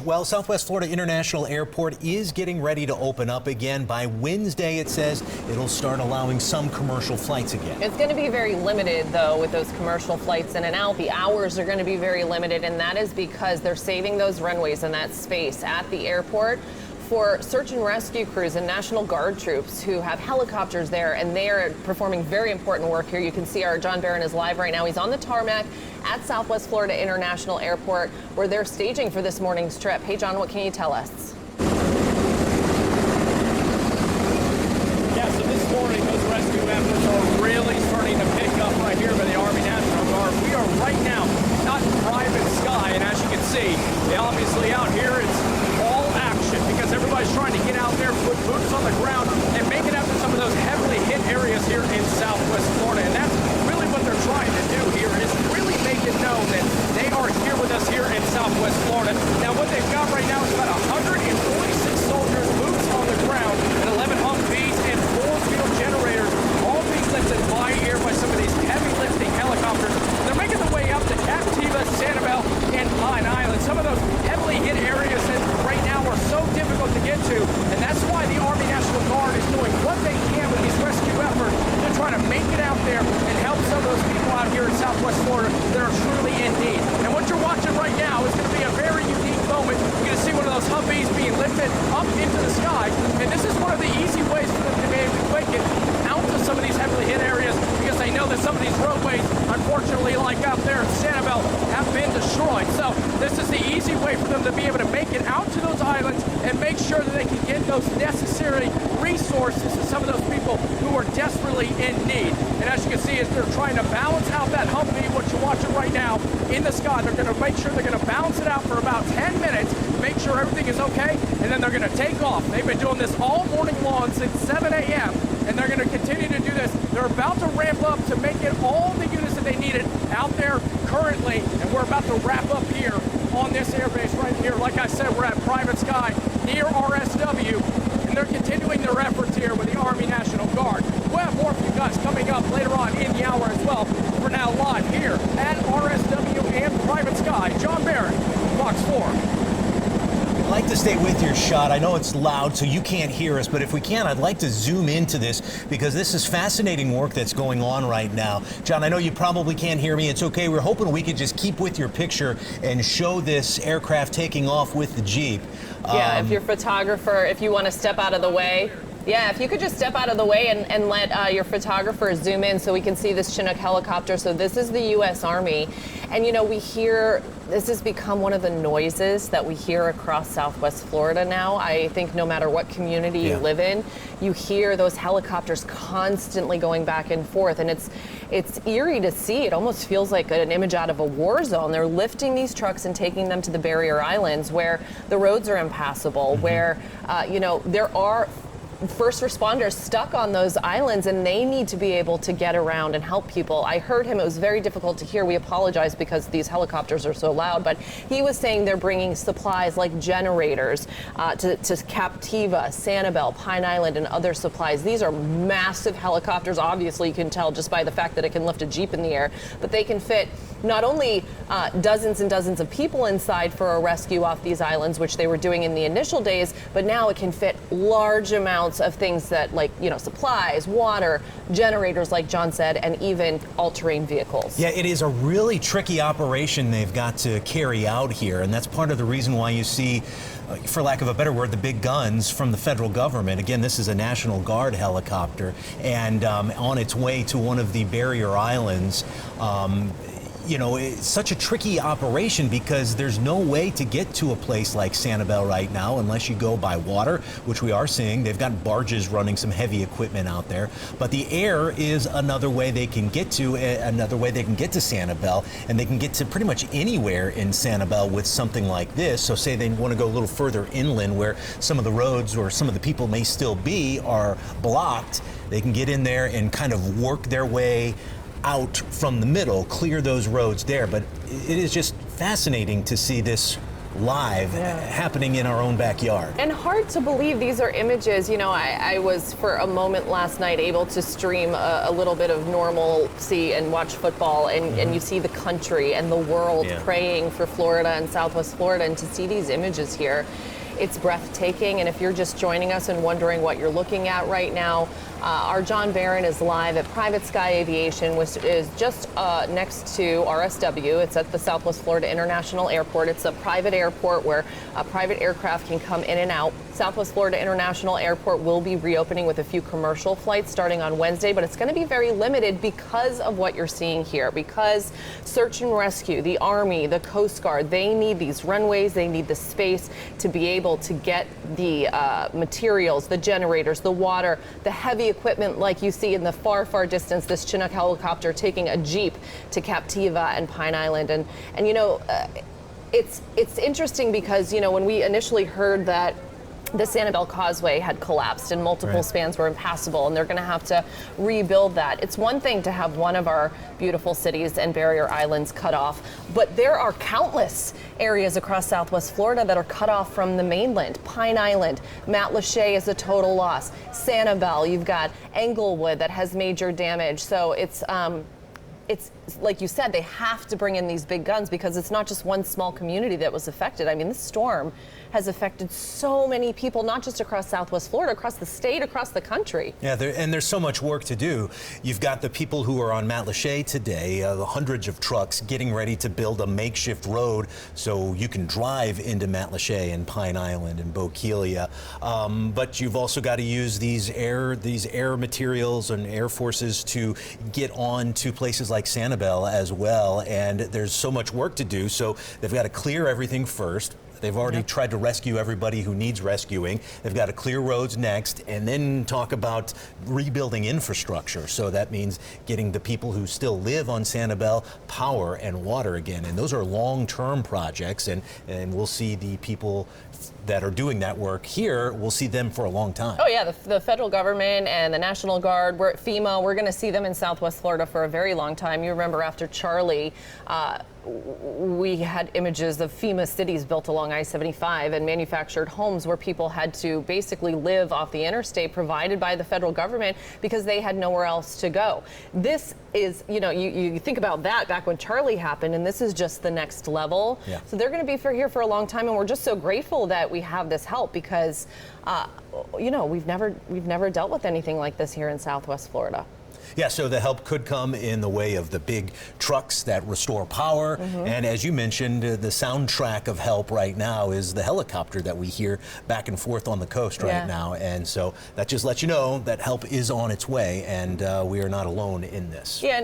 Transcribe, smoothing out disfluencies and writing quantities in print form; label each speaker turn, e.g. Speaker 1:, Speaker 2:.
Speaker 1: much. Well, Southwest Florida International Airport is getting ready to open up again. By Wednesday, it says it'll start allowing some commercial flights again.
Speaker 2: It's going to be very limited, though, with those commercial flights in and out. The hours are going to be very limited, and that is because they're saving those runways and that space at the airport for search and rescue crews and National Guard troops who have helicopters there, and they are performing very important work here. You can see our John Barron is live right now. He's on the tarmac at Southwest Florida International Airport, where they're staging for this morning's trip. Hey, John, what can you tell us?
Speaker 3: Yeah, so this morning, those rescue efforts are really starting to pick up right here by the Army National Guard. We are right now not in private sky, and as you can see, obviously out here, it's all action because everybody's trying to get out there, put boots on the ground, and make it out to some of those heavily hit areas here in Southwest Florida. And that's really what they're trying to do here, is really make it known that they are here with us here in Southwest Florida. Now, what they've got right now is about 146 soldiers, boots on the ground, and 11 Humvees and 4 field generators, all being lifted by air by some of these heavy lifting helicopters. They're making their way up to Captiva, Sanibel, and Pine Island. Some of those heavily hit areas that right now are so difficult to get to, and that's why the Army National Guard is doing what they can with these rescue efforts to try to make it out there and help some of those people out here in Southwest Florida that are truly in need. And what you're watching right now is going to be a very unique moment. You're going to see one of those Humvees being lifted up into the sky, and this is one of the easy ways for them to be able to make it out to some of these heavily hit areas, because they know that some of these roadways, unfortunately, like out there in Sanibel, have been destroyed. So this is the easy way for them to be able to make it out to those islands and make sure that they can get those necessary resources to some of those people who are desperately in need. And as you can see, as they're trying to balance out that Humvee, what you're watching right now in the sky, they're going to make sure they're going to balance it out for about 10 minutes, make sure everything is okay, and then they're going to take off. They've been doing this all morning long since 7 a.m., and they're going to continue to do this. They're about to ramp up to make it all the units that they needed out there currently, and we're about to wrap up here on this airbase right here. Like I said, we're at private sky near RSW, and they're continuing their efforts here with the Army National Guard. We'll have more for you guys coming up later on in the hour as well. We're now live here at RSW and private sky. John Barron, Fox 4.
Speaker 1: I'd like to stay with your shot. I know it's loud, so you can't hear us, but if we can, I'd like to zoom into this because this is fascinating work that's going on right now. John, I know you probably can't hear me. It's okay. We're hoping we could just keep with your picture and show this aircraft taking off with the Jeep.
Speaker 2: Yeah, if you're a photographer, if you want to step out of the way. Yeah, if you could just step out of the way and let your photographer zoom in so we can see this Chinook helicopter. So this is the U.S. Army. And, you know, we hear, this has become one of the noises that we hear across Southwest Florida now. I think no matter what community you live in, you hear those helicopters constantly going back and forth. And it's eerie to see. It almost feels like an image out of a war zone. They're lifting these trucks and taking them to the barrier islands where the roads are impassable, where, you know, there are first responders stuck on those islands, and they need to be able to get around and help people. I heard him. It was very difficult to hear. We apologize because these helicopters are so loud, but he was saying they're bringing supplies like generators to Captiva, Sanibel, Pine Island, and other supplies. These are massive helicopters. Obviously, you can tell just by the fact that it can lift a Jeep in the air, but they can fit not only dozens and dozens of people inside for a rescue off these islands, which they were doing in the initial days, but now it can fit large amounts of things that, like, you know, supplies, water, generators, like John said, and even all-terrain vehicles.
Speaker 1: Yeah, it is a really tricky operation they've got to carry out here, and that's part of the reason why you see, for lack of a better word, the big guns from the federal government. Again, this is a National Guard helicopter, and on its way to one of the barrier islands. You know, it's such a tricky operation because there's no way to get to a place like Sanibel right now unless you go by water, which we are seeing. They've got barges running some heavy equipment out there, but the air is another way they can get to Sanibel, and they can get to pretty much anywhere in Sanibel with something like this. So say they want to go a little further inland where some of the roads or some of the people may still be are blocked, they can get in there and kind of work their way out from the middle, clear those roads there. But it is just fascinating to see this live happening in our own backyard.
Speaker 2: And hard to believe these are images. You know, I was for a moment last night able to stream a little bit of normalcy and watch football, and you see the country and the world praying for Florida and Southwest Florida, and to see these images here, it's breathtaking. And if you're just joining us and wondering what you're looking at right now, our John Barron is live at Private Sky Aviation, which is just next to RSW. It's at the Southwest Florida International Airport. It's a private airport where private aircraft can come in and out. Southwest Florida International Airport will be reopening with a few commercial flights starting on Wednesday, but it's going to be very limited because of what you're seeing here, because search and rescue, the Army, the Coast Guard, they need these runways, they need the space to be able to get the materials, the generators, the water, the heavy equipment like you see in the far, far distance, this Chinook helicopter taking a Jeep to Captiva and Pine Island. And you know, it's interesting because, you know, when we initially heard that the Sanibel Causeway had collapsed and multiple spans were impassable, and they're going to have to rebuild that. It's one thing to have one of our beautiful cities and barrier islands cut off, but there are countless areas across Southwest Florida that are cut off from the mainland. Pine Island, Matlacha is a total loss. Sanibel, you've got Englewood that has major damage. So it's like you said, they have to bring in these big guns because it's not just one small community that was affected. I mean, this storm has affected so many people, not just across Southwest Florida, across the state, across the country.
Speaker 1: Yeah, and there's so much work to do. You've got the people who are on Matlacha today, the hundreds of trucks getting ready to build a makeshift road so you can drive into Matlacha and Pine Island and Bokeelia. But you've also got to use these air materials and air forces to get on to places like Sanibel as well. And there's so much work to do. So they've got to clear everything first. They've already tried to rescue everybody who needs rescuing. They've got to clear roads next, and then talk about rebuilding infrastructure. So that means getting the people who still live on Sanibel power and water again. And those are long-term projects, and we'll see the people that are doing that work here, we'll see them for a long time.
Speaker 2: Oh yeah, the federal government and the National Guard, we're at FEMA, we're going to see them in Southwest Florida for a very long time. You remember after Charlie, we had images of FEMA cities built along I-75 and manufactured homes where people had to basically live off the interstate provided by the federal government because they had nowhere else to go. This is, you know, you think about that back when Charlie happened, and this is just the next level.
Speaker 1: Yeah.
Speaker 2: So they're going to be here for a long time, and we're just so grateful that we have this help because, you know, we've never dealt with anything like this here in Southwest Florida.
Speaker 1: Yeah, so the help could come in the way of the big trucks that restore power. And as you mentioned, the soundtrack of help right now is the helicopter that we hear back and forth on the coast right now. And so that just lets you know that help is on its way, and we are not alone in this.
Speaker 2: Yeah.